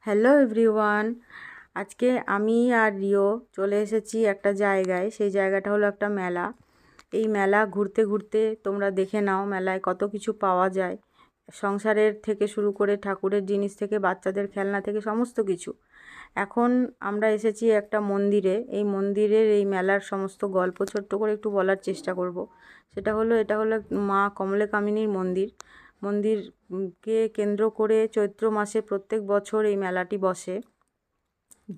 Hello everyone. আজকে আমি আর Rio চলে এসেছি একটা জায়গায়। সেই জায়গাটা হলো একটা মেলা। এই মেলা ঘুরতে ঘুরতে তোমরা দেখে নাও মেলায় কত কিছু পাওয়া যায়। সংসারের থেকে শুরু করে ঠাকুরের জিনিস থেকে বাচ্চাদের খেলনা থেকে সমস্ত কিছু। এখন আমরা এসেছি একটা মন্দিরে। এই মন্দিরের এই মেলার সমস্ত গল্প ছোট্ট করে একটু বলার চেষ্টা করব। সেটা হলো এটা হলো মা কমলাকামিনীর মন্দির। মন্দিরকে কেন্দ্র করে চৈত্র মাসে প্রত্যেক বছর এই মেলাটি বসে।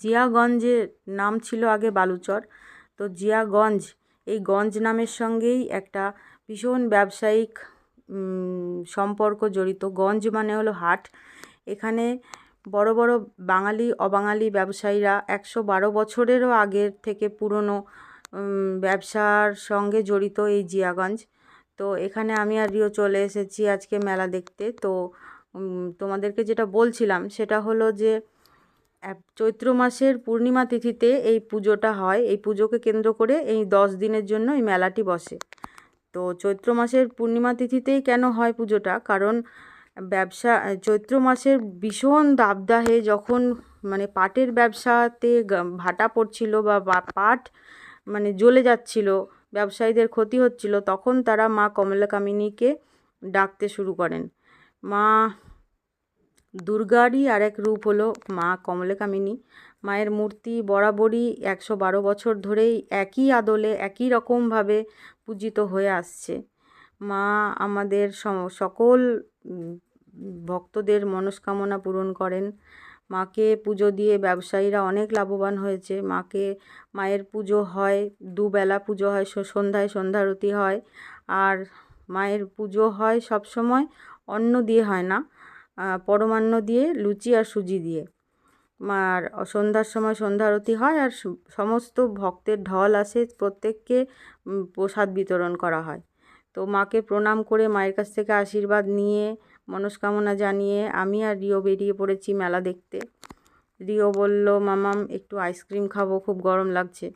জিয়াগঞ্জের নাম ছিল আগে বালুচর, তো জিয়াগঞ্জ এই গঞ্জ নামের সঙ্গেই একটা ভীষণ ব্যবসায়িক সম্পর্ক জড়িত। গঞ্জ মানে হলো হাট। এখানে বড় বড় বাঙালি অবাঙালি ব্যবসায়ীরা 112 বছরেরও আগের থেকে পুরনো ব্যবসার সঙ্গে জড়িত এই জিয়াগঞ্জ। তো এখানে আমি আর রিও চলে এসেছি আজকে মেলা দেখতে। তো তোমাদেরকে যেটা বলছিলাম সেটা হলো যে চৈত্র মাসের পূর্ণিমা তিথিতে এই পুজোটা হয়। এই পুজোকে কেন্দ্র করে এই 10 দিনের জন্য এই মেলাটি বসে। তো চৈত্র মাসের পূর্ণিমা তিথিতেই কেন হয় পুজোটা? কারণ চৈত্র মাসের ভীষণ দাবদাহে যখন মানে পাটের ব্যবসাতে ভাটা পড়ছিল বা পাট মানে জ্বলে যাচ্ছিল, ব্যবসায়ীদের ক্ষতি হচ্ছিল, তখন তারা মা কমলাকামিনীকে ডাকতে শুরু করেন। মা দুর্গারই আরেক রূপ হলো মা কমলাকামিনী। মায়ের মূর্তি বরাবরই 112 বছর ধরেই একই আদলে একই রকমভাবে পূজিত হয়ে আসছে। মা আমাদের সকল ভক্তদের মনস্কামনা পূরণ করেন। মাকে পুজো দিয়ে ব্যবসায়ীরা অনেক লাভবান হয়েছে। মায়ের পুজো হয়, দুবেলা পুজো হয়, সন্ধ্যায় সন্ধ্যারতি হয়। আর মায়ের পুজো হয় সবসময় অন্ন দিয়ে হয় না, পরমান্ন দিয়ে, লুচি আর সুজি দিয়ে। আর সন্ধ্যার সময় সন্ধ্যা আরতি হয় আর সমস্ত ভক্তের ঢল আসে, প্রত্যেককে প্রসাদ বিতরণ করা হয়। তো মাকে প্রণাম করে মায়ের কাছ থেকে আশীর্বাদ নিয়ে মনস্কামনা জানিয়ে আমি আর রিও বেরিয়ে পড়েছি মেলা দেখতে। রিও বলল, মামাম একটু আইসক্রিম খাবো, খুব গরম লাগছে।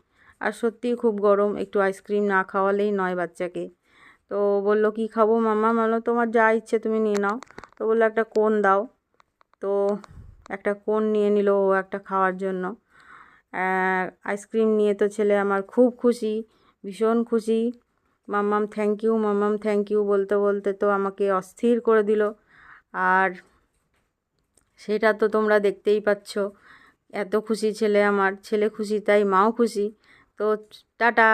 আর সত্যিই খুব গরম, একটু আইসক্রিম না খাওয়ালেই নয় বাচ্চাকে। তো বলল, কি খাবো মামাম? বললো, তোমার যা ইচ্ছে তুমি নিয়ে নাও। তো বললো, একটা কোন দাও। তো একটা কোন নিয়ে নিল ও একটা খাওয়ার জন্য। আইসক্রিম নিয়ে তো ছেলে আমার খুব খুশি, ভীষণ খুশি। মাম্মাম থ্যাংক ইউ, মাম্মাম থ্যাংক ইউ বলতে বলতে তো আমাকে অস্থির করে দিল। আর সেটা তো তোমরা দেখতেই পাচ্ছ। এত খুশি ছেলে আমার, ছেলে খুশি তাই মাও খুশি। তো টাটা।